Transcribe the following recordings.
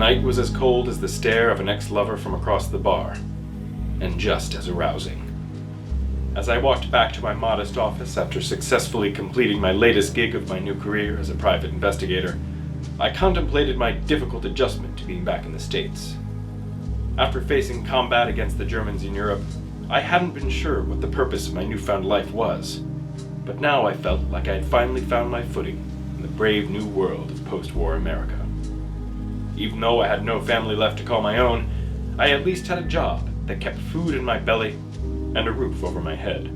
night was as cold as the stare of an ex-lover from across the bar, and just as arousing. As I walked back to my modest office after successfully completing my latest gig of my new career as a private investigator, I contemplated my difficult adjustment to being back in the States. After facing combat against the Germans in Europe, I hadn't been sure what the purpose of my newfound life was, but now I felt like I had finally found my footing in the brave new world of post-war America. Even though I had no family left to call my own, I at least had a job that kept food in my belly and a roof over my head.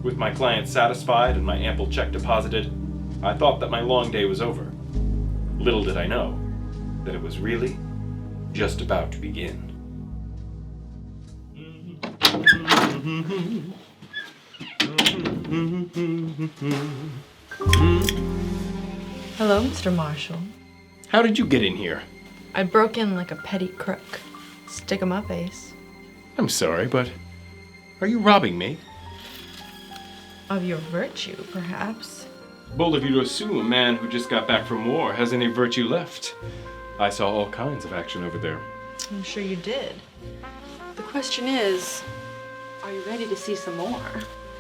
With my clients satisfied and my ample check deposited, I thought that my long day was over. Little did I know that it was really just about to begin. Hello, Mr. Marshall. How did you get in here? I broke in like a petty crook. Stick 'em up, Ace. I'm sorry, but are you robbing me? Of your virtue, perhaps. Bold of you to assume a man who just got back from war has any virtue left. I saw all kinds of action over there. I'm sure you did. The question is, are you ready to see some more?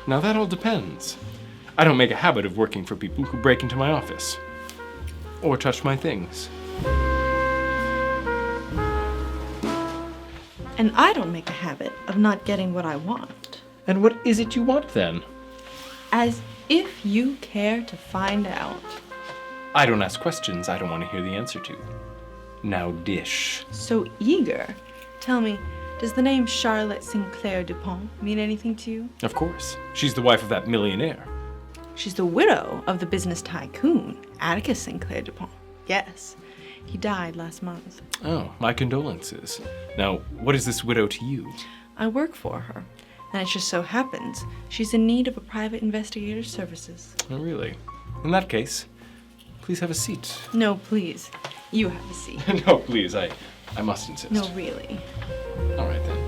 Now that all depends. I don't make a habit of working for people who break into my office or touch my things. And I don't make a habit of not getting what I want. And what is it you want then? As if you care to find out. I don't ask questions I don't want to hear the answer to. Now dish. So eager. Tell me, does the name Charlotte Sinclair Dupont mean anything to you? Of course. She's the wife of that millionaire. She's the widow of the business tycoon, Atticus Sinclair Dupont. Yes, he died last month. Oh, my condolences. Now, what is this widow to you? I work for her, and it just so happens she's in need of a private investigator's services. Oh, really? In that case, please have a seat. No, please. You have a seat. No, please, I must insist. No, really. All right, then.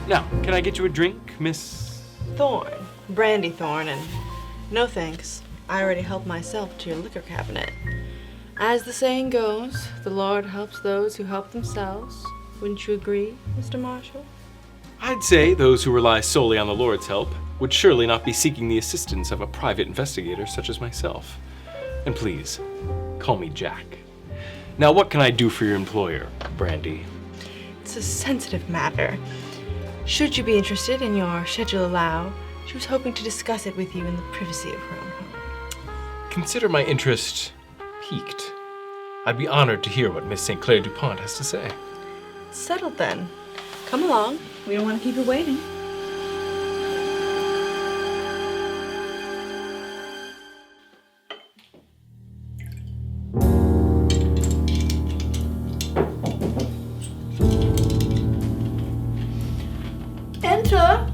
Now, can I get you a drink, Miss... Thorne. Brandy Thorne, and no thanks. I already helped myself to your liquor cabinet. As the saying goes, the Lord helps those who help themselves. Wouldn't you agree, Mr. Marshall? I'd say those who rely solely on the Lord's help would surely not be seeking the assistance of a private investigator such as myself. And please, call me Jack. Now, what can I do for your employer, Brandy? It's a sensitive matter. Should you be interested and your schedule allow, she was hoping to discuss it with you in the privacy of her own home. Consider my interest piqued. I'd be honored to hear what Miss St. Clair Dupont has to say. Settled then. Come along. We don't want to keep you waiting. Enter.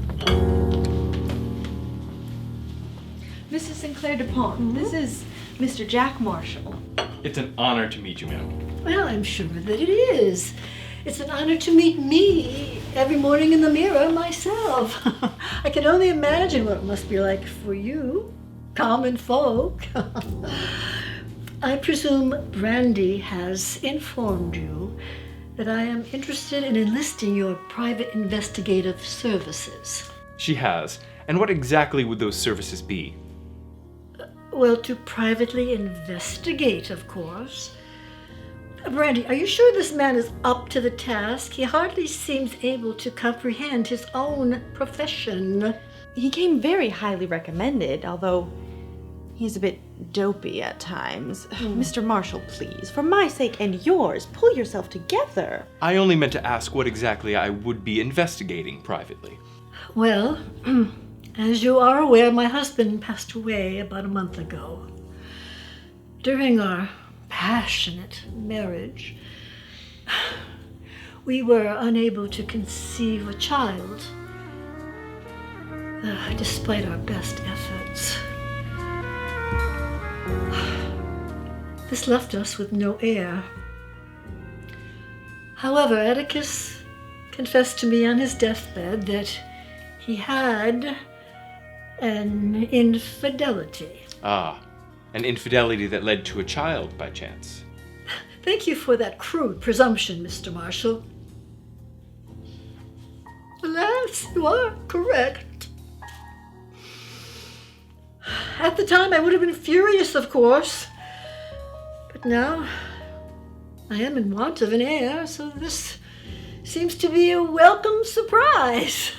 Mrs. Sinclair Dupont, this is Mr. Jack Marshall. It's an honor to meet you, ma'am. Well, I'm sure that it is. It's an honor to meet me every morning in the mirror myself. I can only imagine what it must be like for you, common folk. I presume Brandy has informed you that I am interested in enlisting your private investigative services. She has. And what exactly would those services be? Well, to privately investigate, of course. Brandy, are you sure this man is up to the task? He hardly seems able to comprehend his own profession. He came very highly recommended, although he's a bit dopey at times. Mr. Marshall, please, for my sake and yours, pull yourself together. I only meant to ask what exactly I would be investigating privately. Well, as you are aware, my husband passed away about a month ago. During our passionate marriage, we were unable to conceive a child, despite our best efforts. This left us with no heir. However, Atticus confessed to me on his deathbed that he had an infidelity. Ah, an infidelity that led to a child by chance. Thank you for that crude presumption, Mr. Marshall. Alas, you are correct. At the time, I would have been furious, of course. But now, I am in want of an heir, so this seems to be a welcome surprise.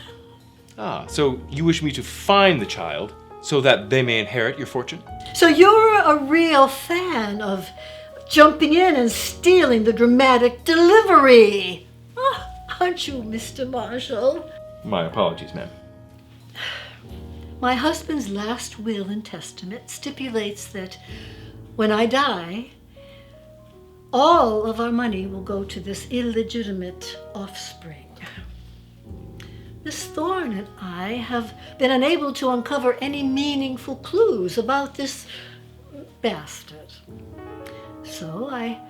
Ah, so you wish me to find the child so that they may inherit your fortune? So you're a real fan of jumping in and stealing the dramatic delivery. Oh, aren't you, Mr. Marshall? My apologies, ma'am. My husband's last will and testament stipulates that when I die, all of our money will go to this illegitimate offspring. Miss Thorne and I have been unable to uncover any meaningful clues about this bastard. So I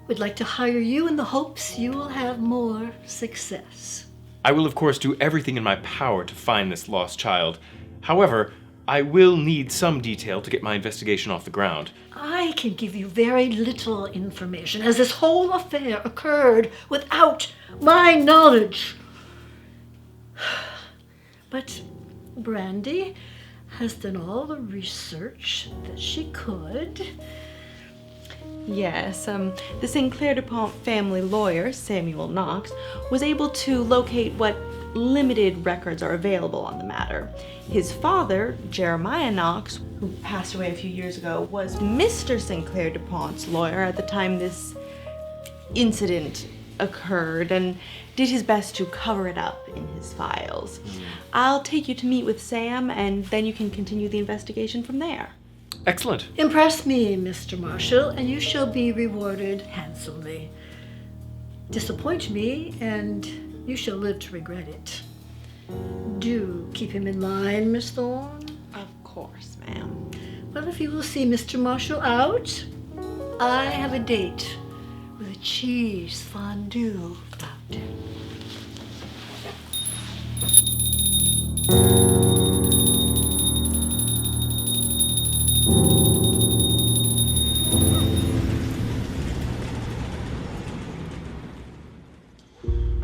would like to hire you in the hopes you will have more success. I will, of course, do everything in my power to find this lost child. However, I will need some detail to get my investigation off the ground. I can give you very little information, as this whole affair occurred without my knowledge. But Brandy has done all the research that she could. Yes, the Sinclair DuPont family lawyer, Samuel Knox, was able to locate what limited records are available on the matter. His father, Jeremiah Knox, who passed away a few years ago, was Mr. Sinclair DuPont's lawyer at the time this incident occurred and did his best to cover it up in his files. I'll take you to meet with Sam, and then you can continue the investigation from there. Excellent. Impress me, Mr. Marshall, and you shall be rewarded handsomely. Disappoint me, and you shall live to regret it. Do keep him in line, Miss Thorne. Of course, ma'am. Well, if you will see Mr. Marshall out, I have a date with a cheese fondue fountain.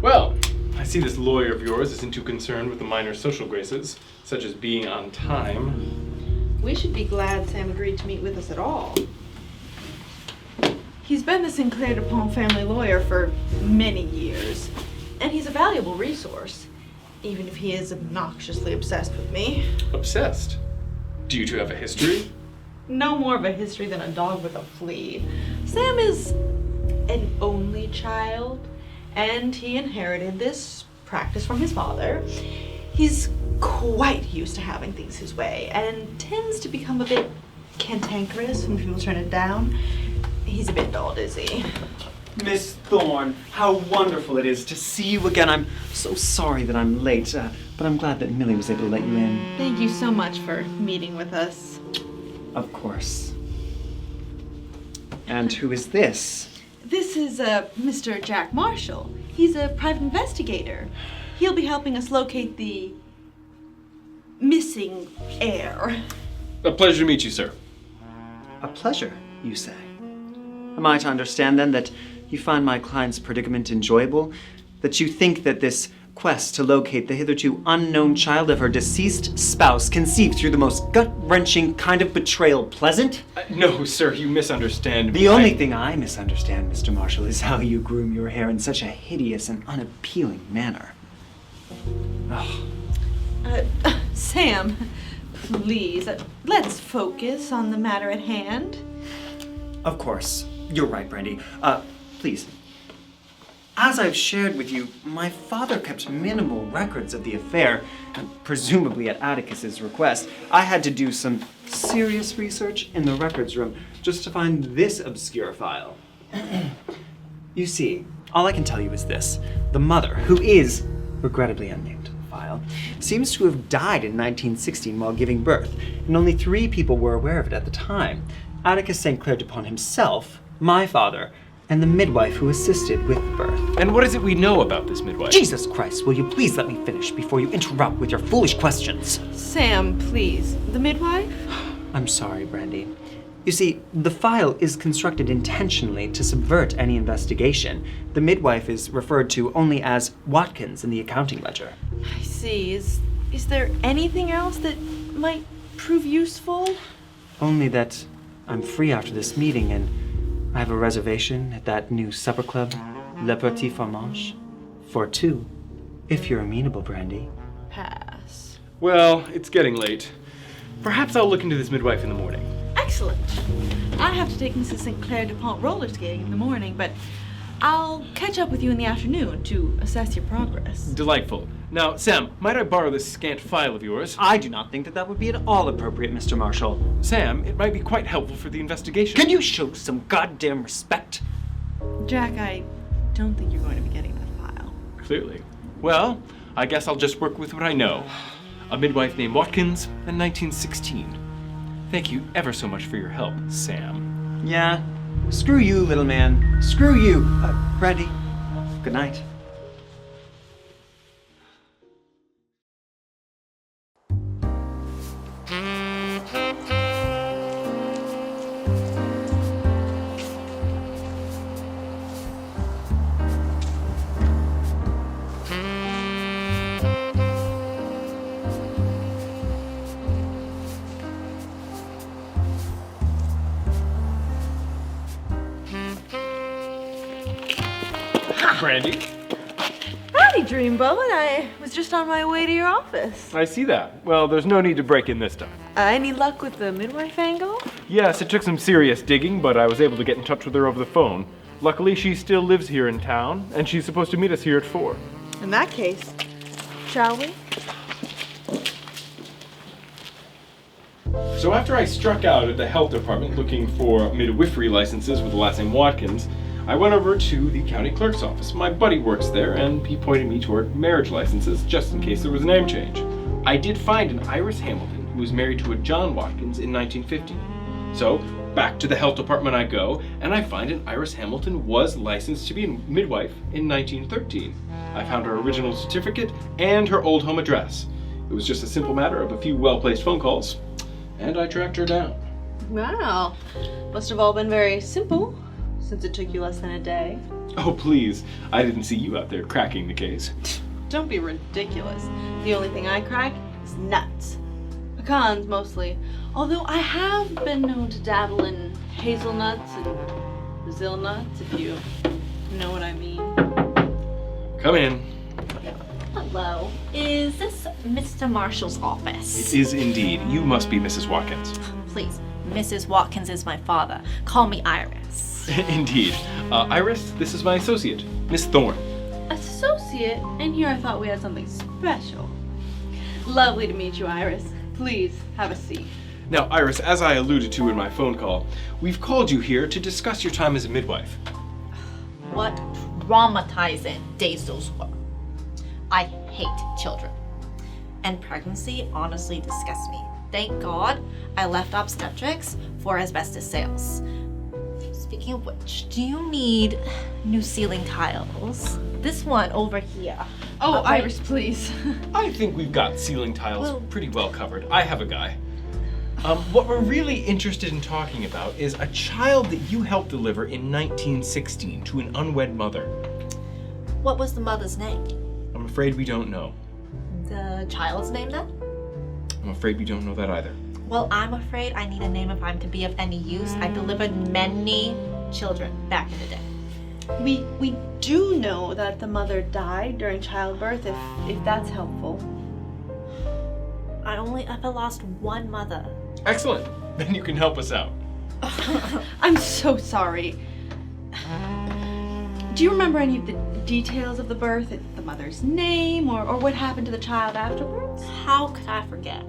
Well, I see this lawyer of yours isn't too concerned with the minor social graces, such as being on time. We should be glad Sam agreed to meet with us at all. He's been the Sinclair DuPont family lawyer for many years, and he's a valuable resource, even if he is obnoxiously obsessed with me. Obsessed? Do you two have a history? No more of a history than a dog with a flea. Sam is an only child, and he inherited this practice from his father. He's quite used to having things his way, and tends to become a bit cantankerous when people turn it down. He's a bit dull, is he? Miss Thorne, how wonderful it is to see you again. I'm so sorry that I'm late, but I'm glad that Millie was able to let you in. Thank you so much for meeting with us. Of course. And who is this? This is Mr. Jack Marshall. He's a private investigator. He'll be helping us locate the missing heir. A pleasure to meet you, sir. A pleasure, you say? Am I to understand then that you find my client's predicament enjoyable? That you think that this quest to locate the hitherto unknown child of her deceased spouse, conceived through the most gut-wrenching kind of betrayal, pleasant? No, sir, you misunderstand me. The only thing I misunderstand, Mr. Marshall, is how you groom your hair in such a hideous and unappealing manner. Oh. Sam, please, let's focus on the matter at hand. Of course. You're right, Brandy. Please. As I've shared with you, my father kept minimal records of the affair, and presumably at Atticus's request. I had to do some serious research in the records room just to find this obscure file. You see, all I can tell you is this. The mother, who is regrettably unnamed in the file, seems to have died in 1916 while giving birth, and only 3 people were aware of it at the time. Atticus St. Clair DuPont himself, my father, and the midwife who assisted with the birth. And what is it we know about this midwife? Jesus Christ, will you please let me finish before you interrupt with your foolish questions? Sam, please. The midwife? I'm sorry, Brandy. You see, the file is constructed intentionally to subvert any investigation. The midwife is referred to only as Watkins in the accounting ledger. I see. Is there anything else that might prove useful? Only that I'm free after this meeting and I have a reservation at that new supper club, Le Petit Fromage, for two, if you're amenable, Brandy. Pass. Well, it's getting late. Perhaps I'll look into this midwife in the morning. Excellent. I have to take Mrs. St. Clair DuPont roller skating in the morning, but I'll catch up with you in the afternoon to assess your progress. Delightful. Now, Sam, might I borrow this scant file of yours? I do not think that would be at all appropriate, Mr. Marshall. Sam, it might be quite helpful for the investigation. Can you show some goddamn respect? Jack, I don't think you're going to be getting that file. Clearly. Well, I guess I'll just work with what I know. A midwife named Watkins in 1916. Thank you ever so much for your help, Sam. Yeah. Screw you, little man. Screw you. Brandy, good night. Brandy? Howdy, Dreamboat. I was just on my way to your office. I see that. Well, there's no need to break in this time. Any luck with the midwife angle? Yes, it took some serious digging, but I was able to get in touch with her over the phone. Luckily, she still lives here in town, and she's supposed to meet us here at 4. In that case, shall we? So after I struck out at the health department looking for midwifery licenses with the last name Watkins, I went over to the county clerk's office. My buddy works there, and he pointed me toward marriage licenses just in case there was a name change. I did find an Iris Hamilton who was married to a John Watkins in 1950. So back to the health department I go, and I find an Iris Hamilton was licensed to be a midwife in 1913. I found her original certificate and her old home address. It was just a simple matter of a few well-placed phone calls, and I tracked her down. Wow. Must have all been very simple, since it took you less than a day. Oh, please. I didn't see you out there cracking the case. Don't be ridiculous. The only thing I crack is nuts. Pecans, mostly. Although I have been known to dabble in hazelnuts and Brazil nuts, if you know what I mean. Come in. Hello. Is this Mr. Marshall's office? It is indeed. You must be Mrs. Watkins. Please, Mrs. Watkins is my father. Call me Iris. Indeed. Iris, this is my associate, Miss Thorne. Associate? And here I thought we had something special. Lovely to meet you, Iris. Please, have a seat. Now, Iris, as I alluded to in my phone call, we've called you here to discuss your time as a midwife. What traumatizing days those were. I hate children. And pregnancy honestly disgusts me. Thank God I left obstetrics for asbestos sales. Speaking of which, do you need new ceiling tiles? This one over here. Oh, Right. Iris, please. I think we've got ceiling tiles pretty well covered. I have a guy. What we're really interested in talking about is a child that you helped deliver in 1916 to an unwed mother. What was the mother's name? I'm afraid we don't know. The child's name then? I'm afraid we don't know that either. Well, I'm afraid I need a name if I'm to be of any use. I delivered many children back in the day. We do know that the mother died during childbirth, if that's helpful. I only ever lost one mother. Excellent. Then you can help us out. I'm so sorry. Do you remember any of the details of the birth? The mother's name or what happened to the child afterwards? How could I forget?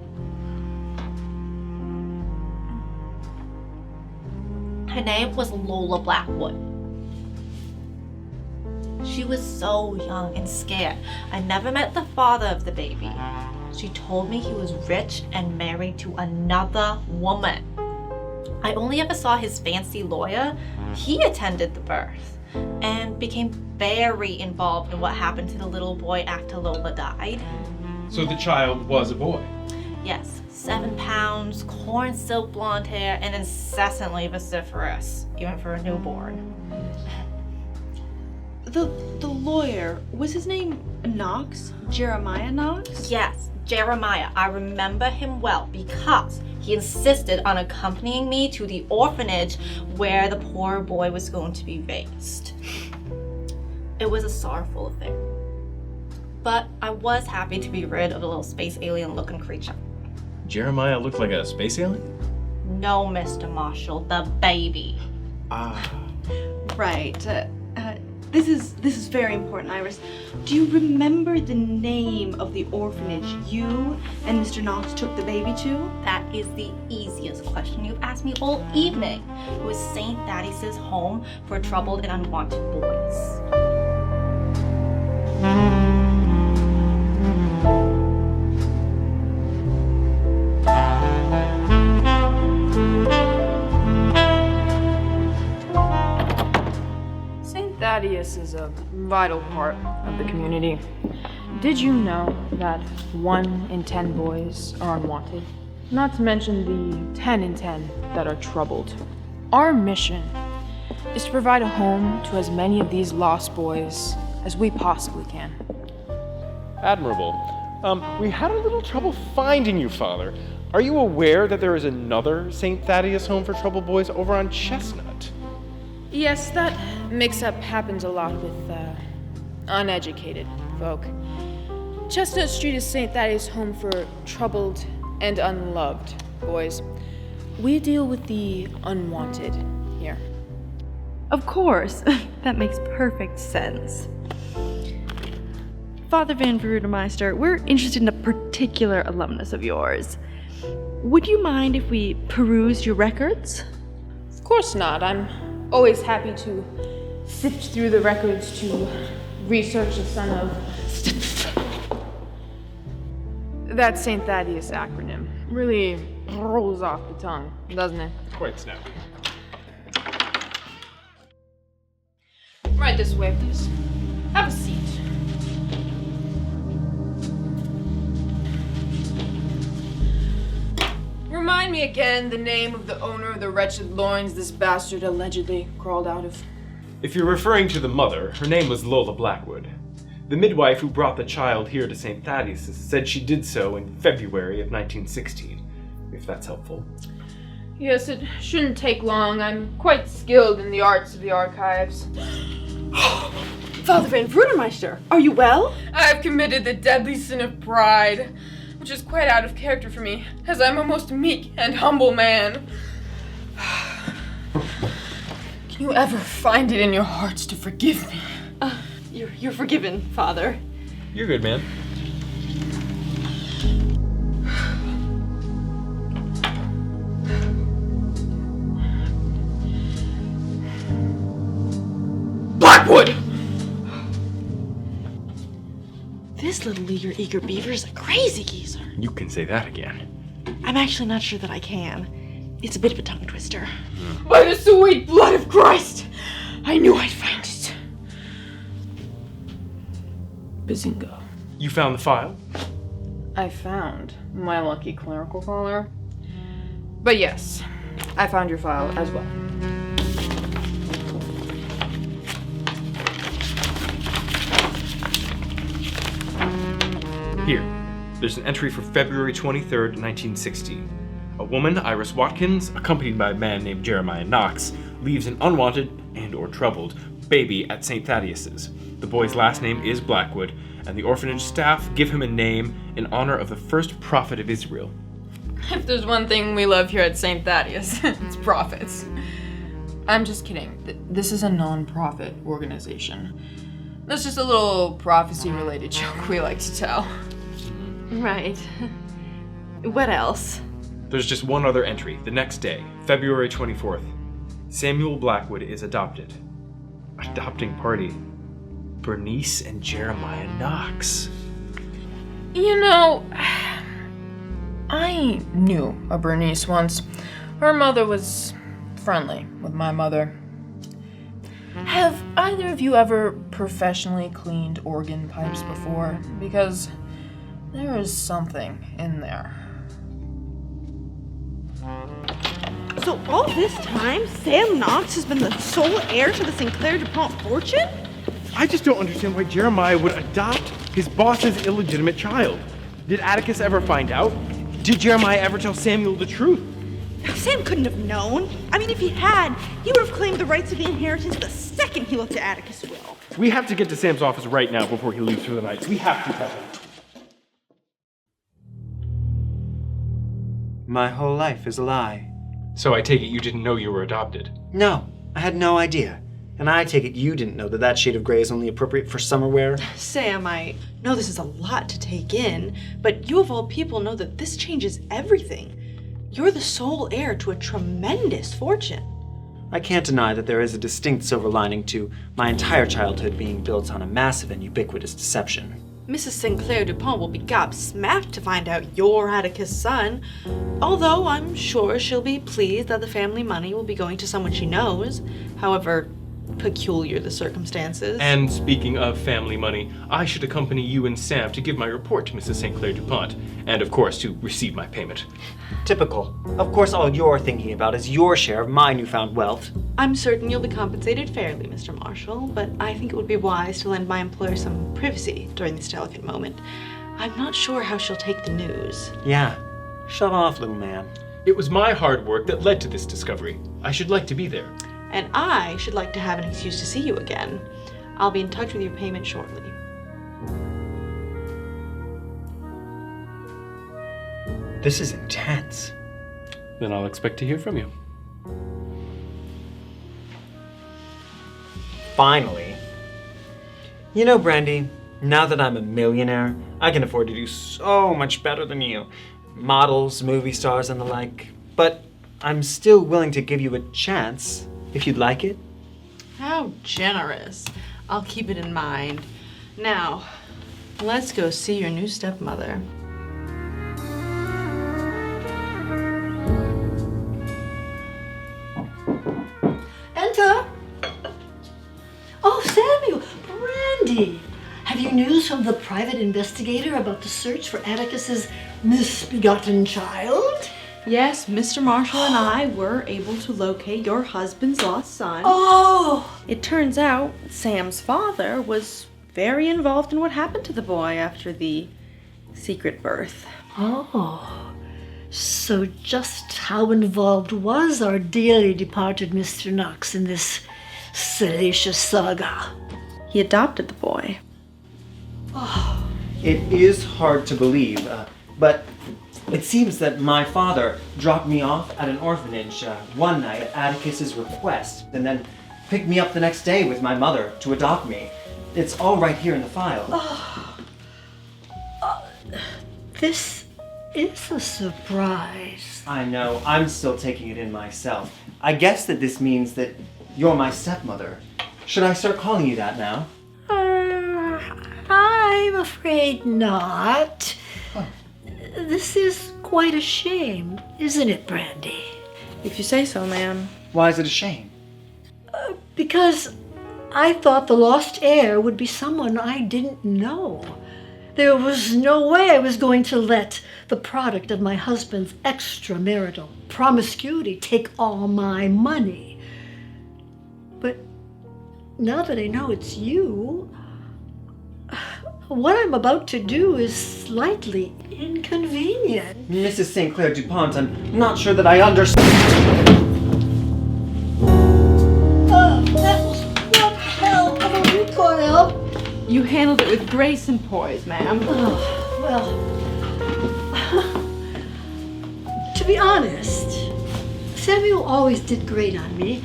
Her name was Lola Blackwood. She was so young and scared. I never met the father of the baby. She told me he was rich and married to another woman. I only ever saw his fancy lawyer. He attended the birth and became very involved in what happened to the little boy after Lola died. So the child was a boy. Yes, 7 pounds, corn silk blonde hair, and incessantly vociferous, even for a newborn. The lawyer, was his name Knox? Jeremiah Knox? Yes, Jeremiah. I remember him well because he insisted on accompanying me to the orphanage where the poor boy was going to be raised. It was a sorrowful affair. But I was happy to be rid of the little space alien looking creature. Jeremiah looked like a space alien? No, Mr. Marshall, the baby. Right. This is very important, Iris. Do you remember the name of the orphanage you and Mr. Knox took the baby to? That is the easiest question you've asked me all evening. It was St. Thaddeus' home for troubled and unwanted boys. Thaddeus is a vital part of the community. Did you know that 1 in 10 boys are unwanted? Not to mention the 10 in 10 that are troubled. Our mission is to provide a home to as many of these lost boys as we possibly can. Admirable. We had a little trouble finding you, Father. Are you aware that there is another St. Thaddeus home for troubled boys over on Chestnut? Yes, that mix-up happens a lot with uneducated folk. Chestnut Street is St. Thaddeus' home for troubled and unloved boys. We deal with the unwanted here. Of course. That makes perfect sense. Father Van Verudemeister, we're interested in a particular alumnus of yours. Would you mind if we peruse your records? Of course not. I'm always happy to sift through the records to research the son of... That St. Thaddeus acronym really rolls off the tongue, doesn't it? Quite snappy. Right this way, please. Have a seat. Remind me again the name of the owner of the wretched loins this bastard allegedly crawled out of. If you're referring to the mother, her name was Lola Blackwood. The midwife who brought the child here to St. Thaddeus said she did so in February of 1916, if that's helpful. Yes, it shouldn't take long. I'm quite skilled in the arts of the archives. Father Van Verudemeister, are you well? I've committed the deadly sin of pride, which is quite out of character for me, as I'm a most meek and humble man. Can you ever find it in your hearts to forgive me? You're forgiven, Father. You're good, man. Blackwood! This little eager beaver is a crazy geezer. You can say that again. I'm actually not sure that I can. It's a bit of a tongue twister. By the sweet blood of Christ! I knew I'd find it. Bazinga. You found the file? I found my lucky clerical collar. But yes, I found your file as well. Here. There's an entry for February 23rd, 1916. A woman, Iris Watkins, accompanied by a man named Jeremiah Knox, leaves an unwanted and or troubled baby at St. Thaddeus's. The boy's last name is Blackwood, and the orphanage staff give him a name in honor of the first prophet of Israel. If there's one thing we love here at St. Thaddeus, it's prophets. I'm just kidding. This is a non-profit organization. That's just a little prophecy-related joke we like to tell. Right. What else? There's just one other entry, the next day, February 24th. Samuel Blackwood is adopted. Adopting party. Bernice and Jeremiah Knox. You know, I knew a Bernice once. Her mother was friendly with my mother. Have either of you ever professionally cleaned organ pipes before? Because there is something in there. So all this time, Sam Knox has been the sole heir to the Sinclair DuPont fortune? I just don't understand why Jeremiah would adopt his boss's illegitimate child. Did Atticus ever find out? Did Jeremiah ever tell Samuel the truth? Sam couldn't have known. I mean, if he had, he would have claimed the rights of the inheritance the second he looked at Atticus' will. We have to get to Sam's office right now before he leaves for the night. We have to tell him. My whole life is a lie. So I take it you didn't know you were adopted. No, I had no idea. And I take it you didn't know that that shade of gray is only appropriate for summer wear? Sam, I know this is a lot to take in, but you of all people know that this changes everything. You're the sole heir to a tremendous fortune. I can't deny that there is a distinct silver lining to my entire childhood being built on a massive and ubiquitous deception. Mrs. Sinclair DuPont will be gobsmacked to find out you're Atticus' son, although I'm sure she'll be pleased that the family money will be going to someone she knows, however peculiar the circumstances. And speaking of family money, I should accompany you and Sam to give my report to Mrs. St. Clair DuPont, and of course to receive my payment. Typical. Of course all you're thinking about is your share of my newfound wealth. I'm certain you'll be compensated fairly, Mr. Marshall, but I think it would be wise to lend my employer some privacy during this delicate moment. I'm not sure how she'll take the news. Yeah. Shut off, little man. It was my hard work that led to this discovery. I should like to be there. And I should like to have an excuse to see you again. I'll be in touch with your payment shortly. This is intense. Then I'll expect to hear from you. Finally. You know, Brandy, now that I'm a millionaire, I can afford to do so much better than you. Models, movie stars, and the like. But I'm still willing to give you a chance, if you'd like it. How generous. I'll keep it in mind. Now, let's go see your new stepmother. Enter. Oh, Samuel, Brandy. Have you news from the private investigator about the search for Atticus's misbegotten child? Yes, Mr. Marshall and I were able to locate your husband's lost son. Oh! It turns out Sam's father was very involved in what happened to the boy after the secret birth. Oh. So just how involved was our dearly departed Mr. Knox in this salacious saga? He adopted the boy. It is hard to believe, but it seems that my father dropped me off at an orphanage one night at Atticus's request, and then picked me up the next day with my mother to adopt me. It's all right here in the file. This is a surprise. I know, I'm still taking it in myself. I guess that this means that you're my stepmother. Should I start calling you that now? I'm afraid not. This is quite a shame, isn't it, Brandy? If you say so, ma'am. Why is it a shame? Because I thought the lost heir would be someone I didn't know. There was no way I was going to let the product of my husband's extramarital promiscuity take all my money. But now that I know it's you, what I'm about to do is slightly inconvenient. Mrs. St. Clair DuPont, I'm not sure that I understand. That was one hell of a recoil. You handled it with grace and poise, ma'am. Oh, well, to be honest, Samuel always did great on me,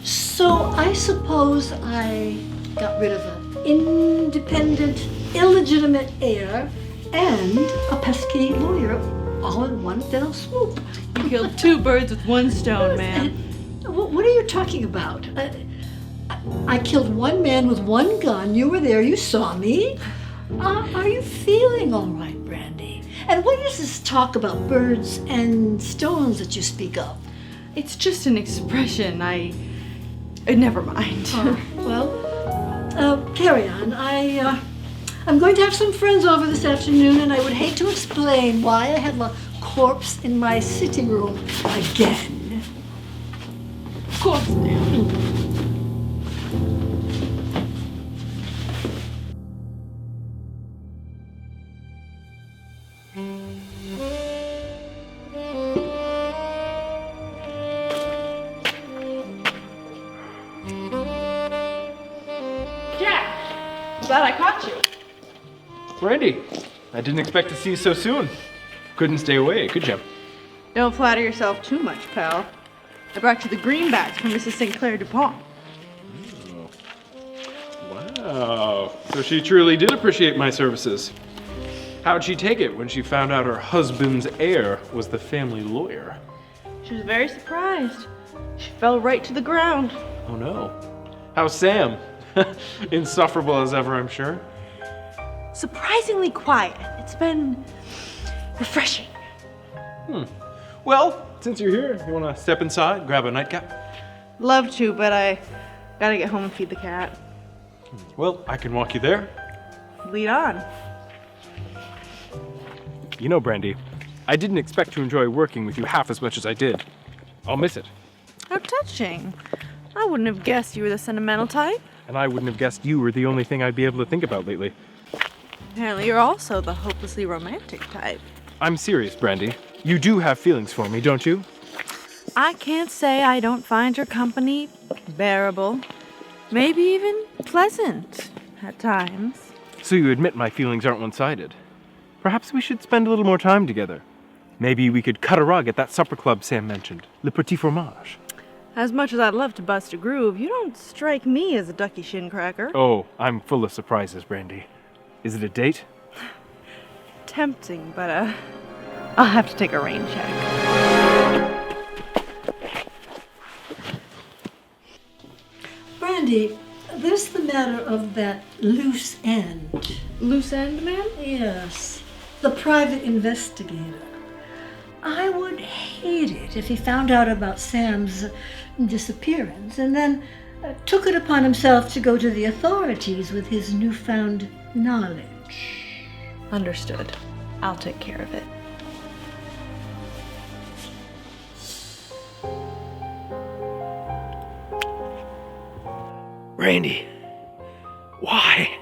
so I suppose I got rid of an independent, illegitimate heir and a pesky lawyer all in one fell swoop. You killed two birds with one stone, ma'am. What are you talking about? I killed one man with one gun. You were there. You saw me. Are you feeling all right, Brandy? And what is this talk about birds and stones that you speak of? It's just an expression. Never mind. Well, carry on. I'm going to have some friends over this afternoon, and I would hate to explain why I had the corpse in my sitting room again. Of course, ma'am. Jack, glad I caught you. Brandy, I didn't expect to see you so soon. Couldn't stay away, could you? Don't flatter yourself too much, pal. I brought you the greenbacks from Mrs. St. Clair Dupont. Wow, so she truly did appreciate my services. How'd she take it when she found out her husband's heir was the family lawyer? She was very surprised. She fell right to the ground. Oh no. How's Sam? Insufferable as ever, I'm sure. Surprisingly quiet. It's been refreshing. Well, since you're here, you wanna step inside, grab a nightcap? Love to, but I gotta get home and feed the cat. Well, I can walk you there. Lead on. You know, Brandy, I didn't expect to enjoy working with you half as much as I did. I'll miss it. How touching. I wouldn't have guessed you were the sentimental type. And I wouldn't have guessed you were the only thing I'd be able to think about lately. Apparently you're also the hopelessly romantic type. I'm serious, Brandy. You do have feelings for me, don't you? I can't say I don't find your company bearable. Maybe even pleasant at times. So you admit my feelings aren't one-sided. Perhaps we should spend a little more time together. Maybe we could cut a rug at that supper club Sam mentioned, Le Petit Fromage. As much as I'd love to bust a groove, you don't strike me as a ducky shin cracker. Oh, I'm full of surprises, Brandy. Is it a date? Tempting, but I'll have to take a rain check. Brandy, there's the matter of that loose end. Loose end, ma'am? Yes, the private investigator. I would hate it if he found out about Sam's disappearance and then took it upon himself to go to the authorities with his newfound knowledge. Understood. I'll take care of it. Brandy, why?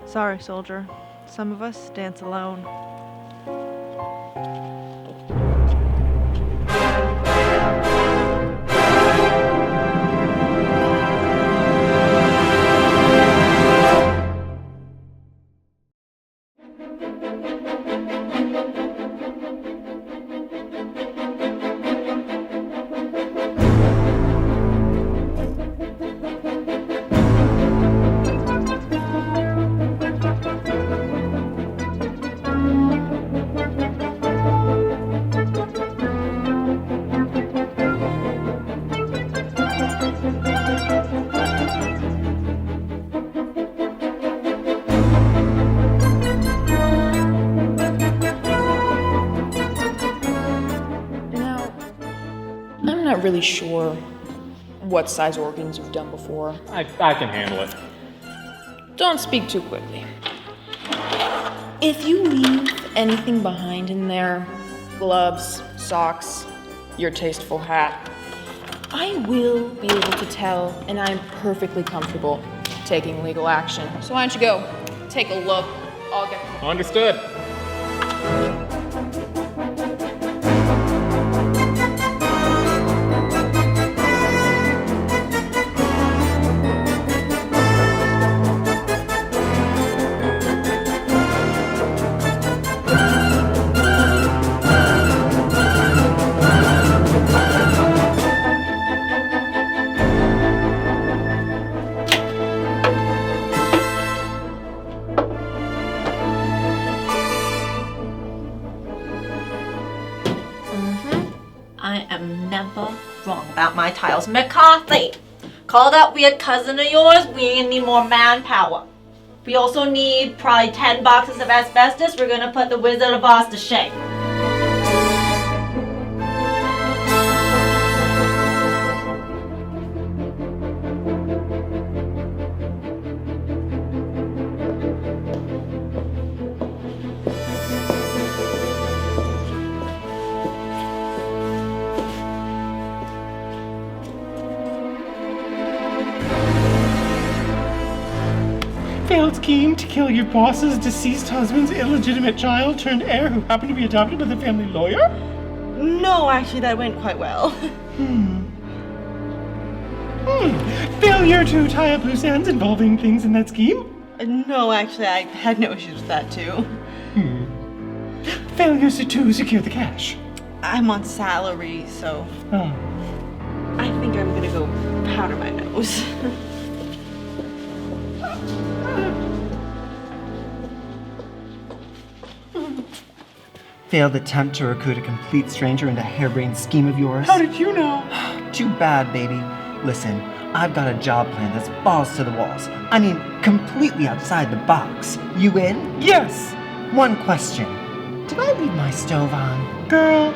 Sorry, soldier. Some of us dance alone. I'm not really sure what size organs you've done before. I can handle it. Don't speak too quickly. If you leave anything behind in there, gloves, socks, your tasteful hat, I will be able to tell, and I'm perfectly comfortable taking legal action. So why don't you go take a look? I'll get... Understood. I am never wrong about my tiles. McCarthy, call that weird cousin of yours. We need more manpower. We also need probably 10 boxes of asbestos. We're gonna put the Wizard of Oz to shame. failed scheme to kill your boss's deceased husband's illegitimate child turned heir who happened to be adopted by the family lawyer? No, actually, that went quite well. Failure to tie up loose ends involving things in that scheme? No, actually, I had no issues with that, too. Failures to secure the cash? I'm on salary, so Oh. I think I'm gonna go powder my nose. Failed attempt to recruit a complete stranger into a harebrained scheme of yours? How did you know? Too bad, baby. Listen, I've got a job plan that's balls to the walls. I mean, completely outside the box. You in? Yes! One question. Did I leave my stove on? Girl,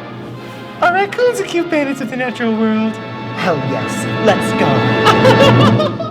are raccoons the cute bandits of the natural world? Hell yes. Let's go.